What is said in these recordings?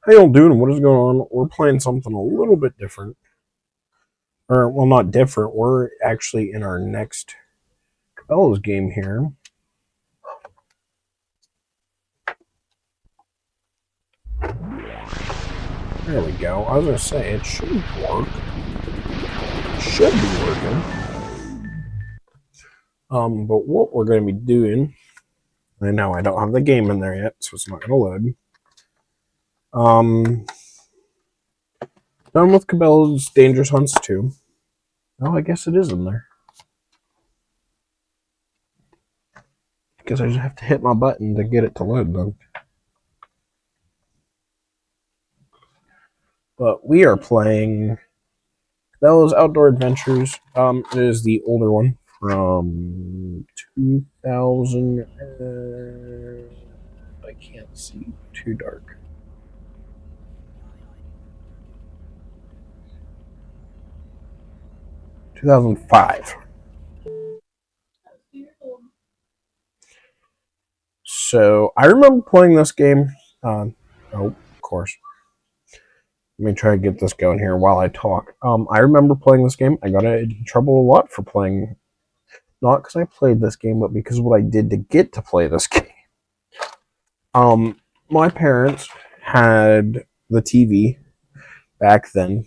How y'all doing? What is going on? We're playing something a little bit different. Or, well, not different. We're actually in our next Cabela's game here. There we go. I was going to say, it should work. It should be working. But what we're going to be doing, I know I don't have the game in there yet, so it's not going to load. Done with Cabela's Dangerous Hunts 2. Oh, I guess it is in there. Because I just have to hit my button to get it to load, though. But we are playing Cabela's Outdoor Adventures. It is the older one from 2000. I can't see. Too dark. 2005. So I remember playing this game. Oh, of course. Let me try to get this going here while I talk. I remember playing this game. I got in trouble a lot for playing, not because I played this game, but because of what I did to get to play this game. My parents had the TV back then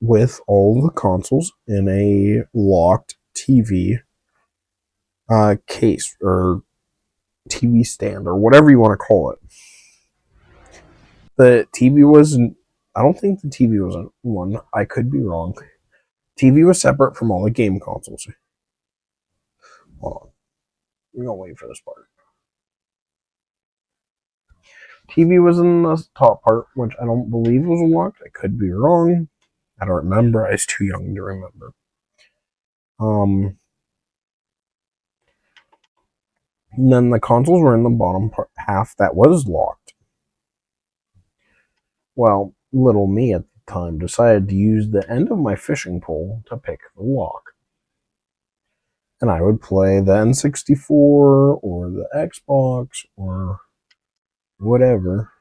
with all the consoles in a locked TV case or TV stand or whatever you want to call it. The TV wasn't. I don't think the TV was one. I could be wrong. TV was separate from all the game consoles. Hold on. We're gonna wait for this part. TV was in the top part, which I don't believe was unlocked. I could be wrong. I don't remember. I was too young to remember. And then the consoles were in the bottom part, half that was locked. Well, little me at the time decided to use the end of my fishing pole to pick the lock. And I would play the N64 or the Xbox or whatever.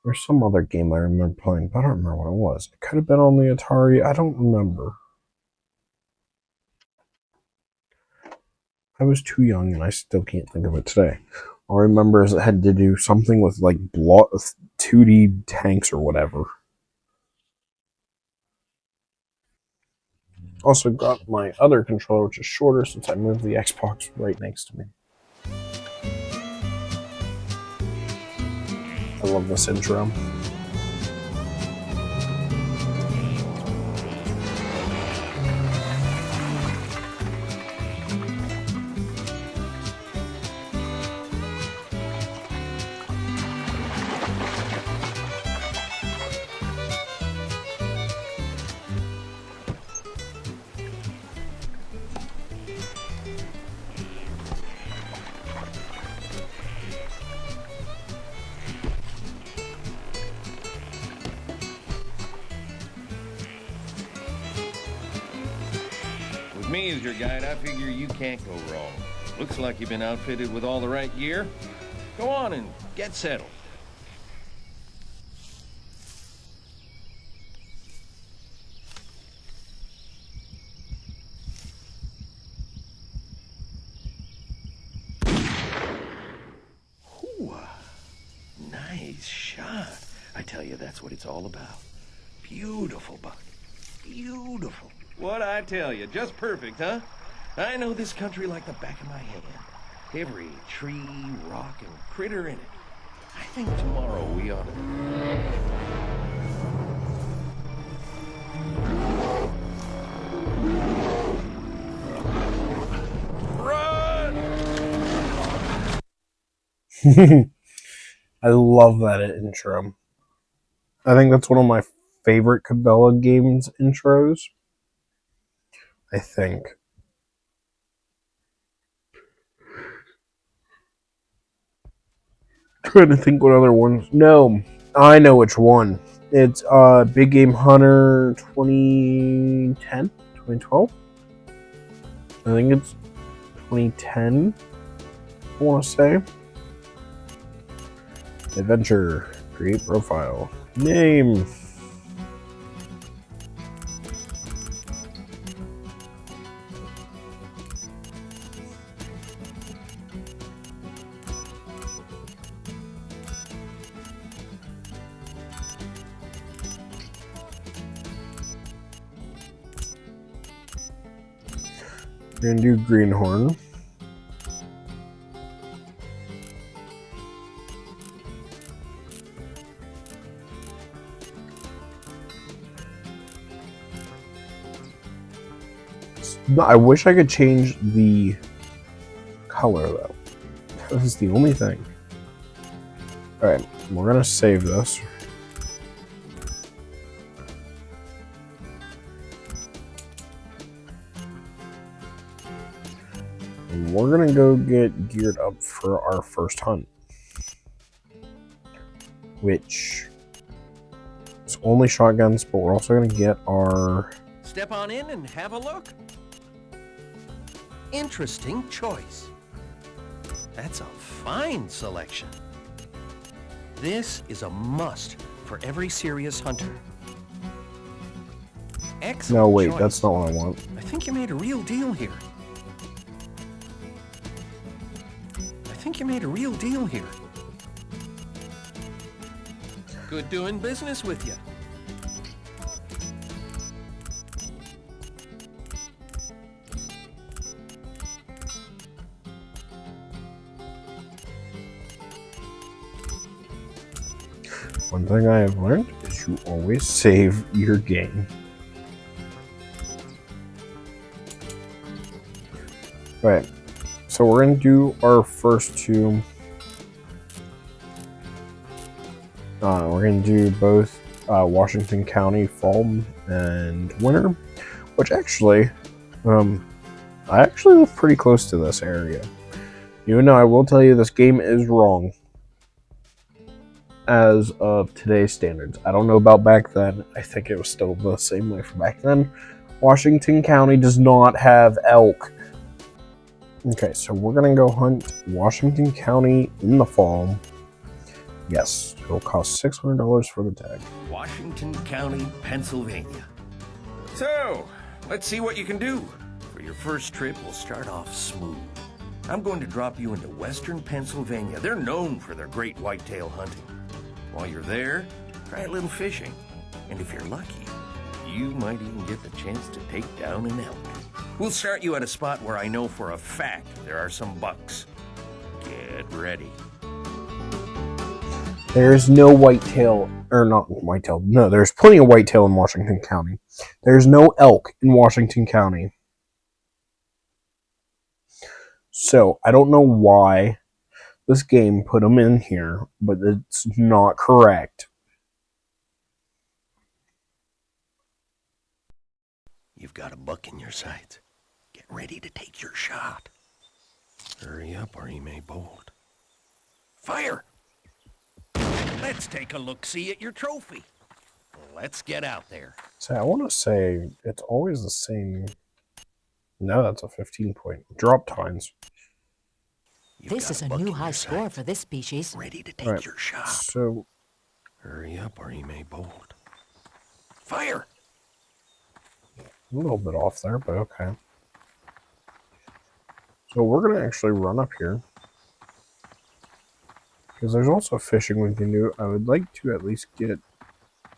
There's some other game I remember playing, but I don't remember what it was. It could have been on the Atari. I don't remember. I was too young and I still can't think of it today. All I remember is it had to do something with like 2D tanks or whatever. Also got my other controller, which is shorter since I moved the Xbox right next to me. I love this intro. Me as your guide, I figure you can't go wrong. Looks like you've been outfitted with all the right gear. Go on and get settled. Ooh, nice shot. I tell you, that's what it's all about. Beautiful buck. Beautiful. What I tell you, just perfect, huh? I know this country like the back of my hand. Every tree, rock, and critter in it. I think tomorrow we ought to... Run! I love that intro. I think that's one of my favorite Cabela games intros. I think. Trying to think what other ones. No, I know which one. It's Big Game Hunter 2010, 2012. I think it's 2010. I want to say. Adventure. Create profile. Name. We're gonna do greenhorn. I wish I could change the color though. That is the only thing. Alright, we're gonna save this. And we're gonna go get geared up for our first hunt. Which is only shotguns, but we're also gonna get our... Step on in and have a look. Interesting choice. That's a fine selection. This is a must for every serious hunter. Excellent No, wait, choice. that's not what I want. I think you made a real deal here. Good doing business with you. One thing I have learned is you always save your game. Right, so we're gonna do our first two. We're gonna do both Washington County fall and winter, which actually, I actually live pretty close to this area. Even though I will tell you this game is wrong as of today's standards. I don't know about back then. I think it was still the same way for back then. Washington County does not have elk. Okay, so we're gonna go hunt Washington County in the fall. Yes, it'll cost $600 for the tag. Washington County, Pennsylvania. So, let's see what you can do. For your first trip, we'll start off smooth. I'm going to drop you into western Pennsylvania. They're known for their great whitetail hunting. While you're there, try a little fishing. And if you're lucky, you might even get the chance to take down an elk. We'll start you at a spot where I know for a fact there are some bucks. Get ready. There's no whitetail, or not whitetail, no, there's plenty of whitetail in Washington County. There's no elk in Washington County. So, I don't know why this game put them in here, but it's not correct. You've got a buck in your sights. Get ready to take your shot. Hurry up or he may bolt. Fire! Let's take a look-see at your trophy. Let's get out there. So I want to say it's always the same. No, that's a 15-point drop times. This is a new high score for this species. Ready to take your shot. So Hurry up or he may bolt. Fire! a little bit off there, but okay. So we're going to actually run up here. Because there's also fishing we can do. I would like to at least get...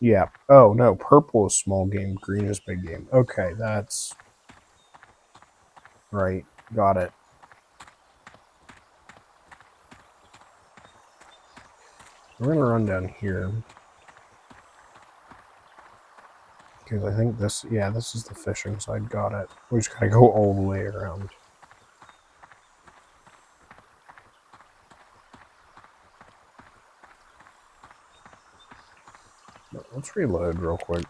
Yeah. Oh, no. Purple is small game. Green is big game. Okay, that's... Right. Got it. We're going to run down here. Because I think this... Yeah, this is the fishing side. Got it. We just got to go all the way around. Let's reload real quick.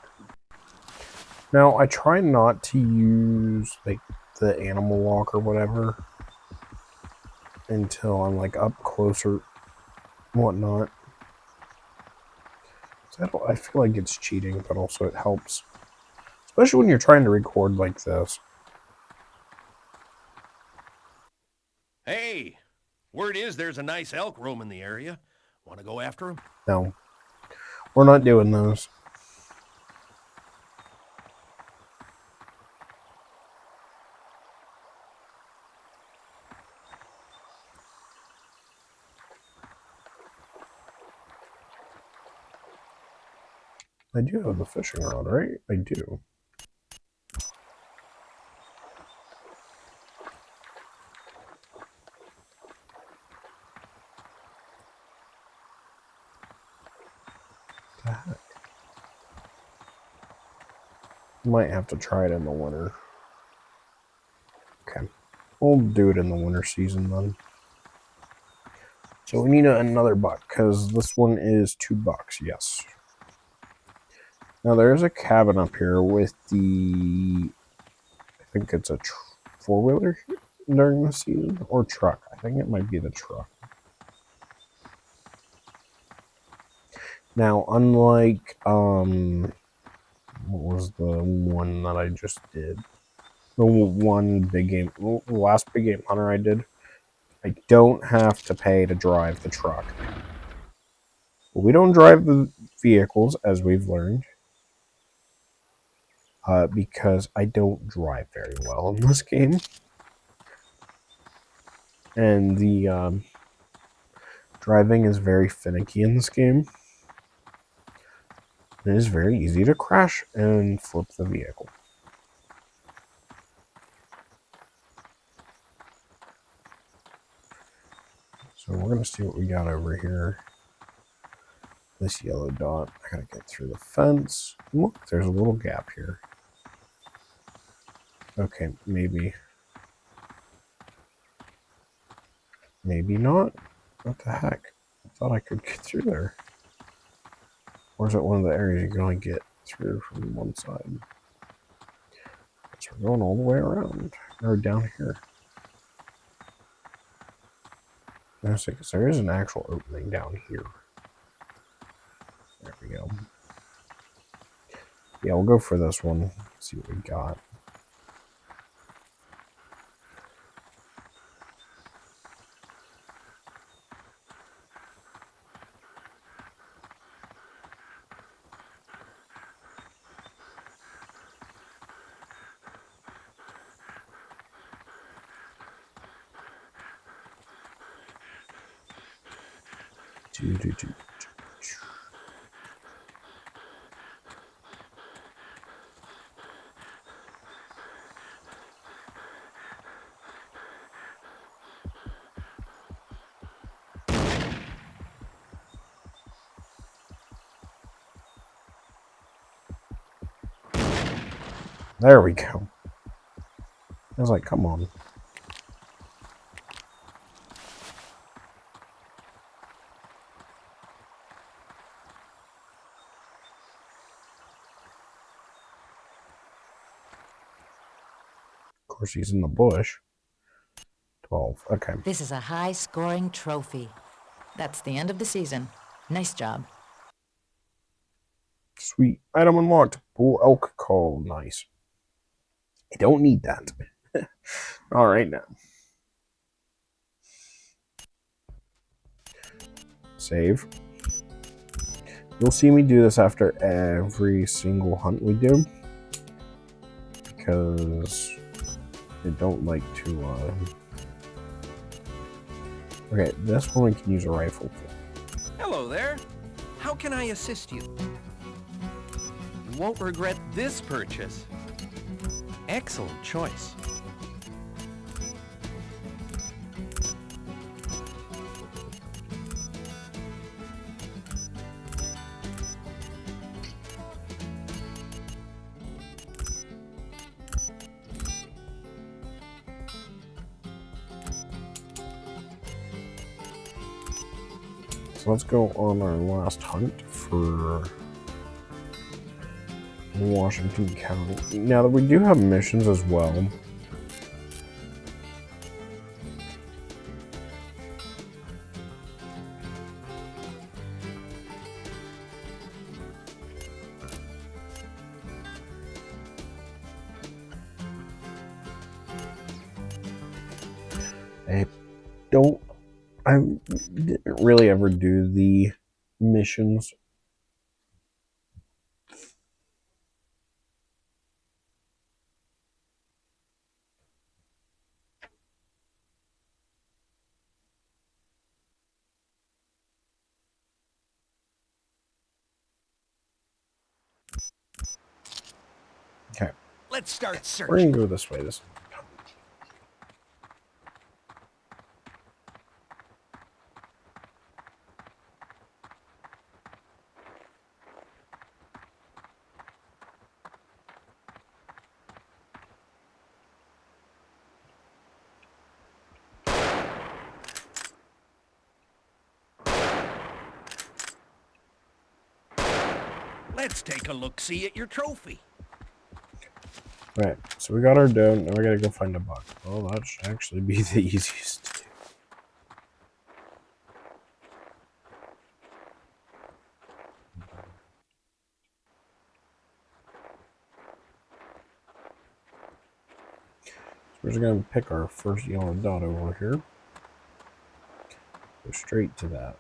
Now, I try not to use like the animal walk or whatever until I'm like up closer, whatnot. So I feel like it's cheating, but also it helps, especially when you're trying to record like this. Hey, word is there's a nice elk roaming the area. Want to go after him? No. We're not doing those. I do have the fishing rod, right? I do. What the heck? Might have to try it in the winter. Okay. We'll do it in the winter season then. So we need another buck, because this one is $2, yes. Now there's a cabin up here with the... I think it's a four-wheeler during the season, or truck. I think it might be the truck. Now, unlike, what was the one that I just did? The one big game, the last big game hunter I did, I don't have to pay to drive the truck. But we don't drive the vehicles, as we've learned, because I don't drive very well in this game. And the driving is very finicky in this game. It is very easy to crash and flip the vehicle. So we're going to see what we got over here. This yellow dot. I got to get through the fence. Look, there's a little gap here. Okay, maybe. Maybe not. What the heck? I thought I could get through there. Or is it one of the areas you can only get through from one side? So we're going all the way around. Or down here. Because there is an actual opening down here. There we go. Yeah, we'll go for this one. See what we got. There we go. I was like, come on. Of course, he's in the bush. 12. Okay. This is a high-scoring trophy. That's the end of the season. Nice job. Sweet. Item unlocked. Bull elk call. Nice. I don't need that. All right, now. Save. You'll see me do this after every single hunt we do. Because I don't like to... Okay, this one we can use a rifle for. Hello there. How can I assist you? You won't regret this purchase. Excellent choice. So let's go on our last hunt for Washington County. Now that we do have missions as well. I don't I didn't really ever do the missions. Okay, Let's start we're gonna searching. go this way. This. Let's take a look-see at your trophy. Right, so we got our dough. Now we gotta go find a buck. Well, that should actually be the easiest to do. So we're just gonna pick our first yellow dot over here. Go straight to that.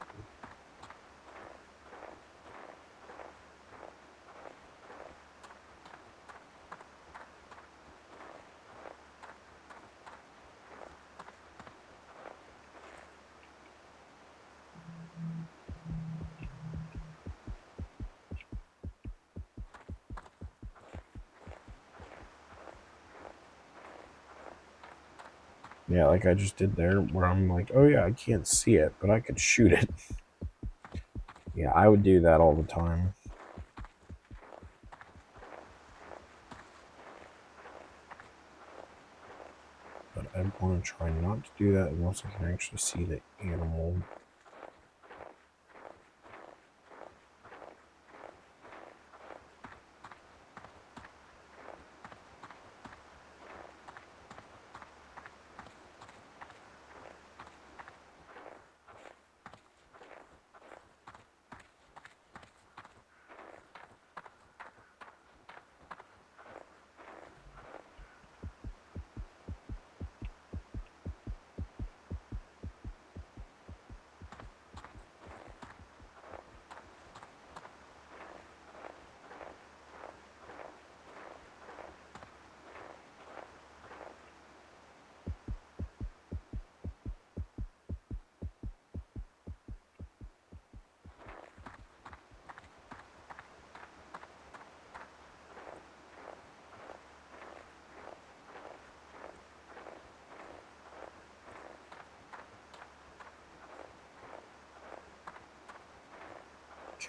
Yeah, like I just did there, where I'm like, oh yeah, I can't see it, but I could shoot it. Yeah, I would do that all the time. But I want to try not to do that unless I can actually see the animal.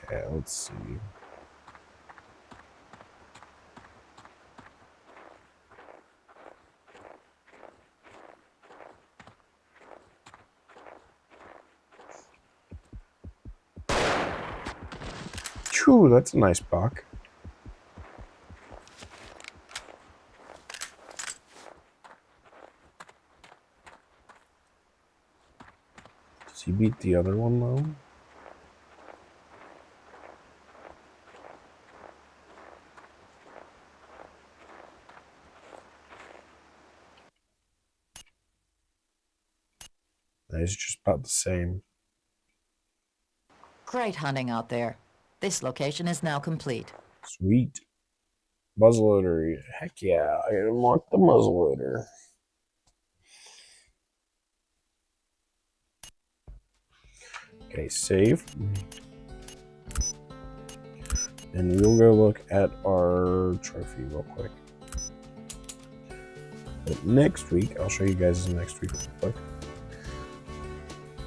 Okay, let's see. Phew, that's a nice buck. Does he beat the other one though? He's just about the same. Great hunting out there. This location is now complete. Sweet. Muzzleloader. Heck yeah, I unlocked the muzzleloader. Okay, save. And we'll go look at our trophy real quick. But next week, I'll show you guys next week real quick.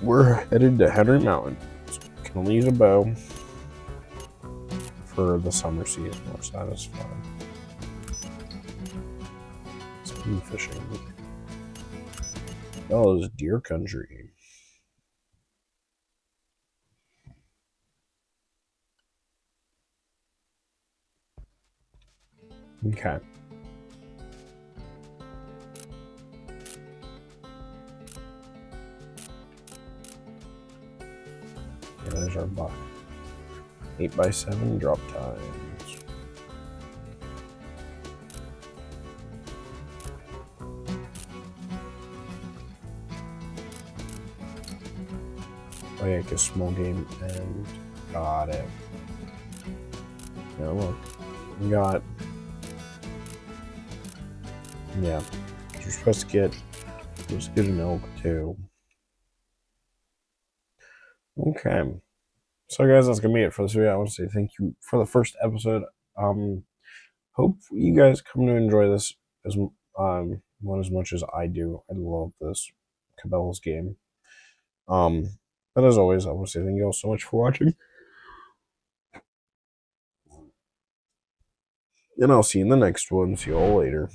We're headed to Henry Mountain. So we can only use a bow for the summer season, which that is fun. Spoon fishing. Oh, it's deer country. Okay. Yeah, there's our buck. 8x7 drop times. like a small game, and got it. Yeah, look, we got. Yeah, you're supposed to get. Let's get an elk too. Okay. So guys, that's gonna be it for this video. I want to say thank you for the first episode. Hope you guys come to enjoy this as one as much as I do. I love this Cabela's game. But as always, I want to say thank you all so much for watching, and I'll see you in the next one. See you all later.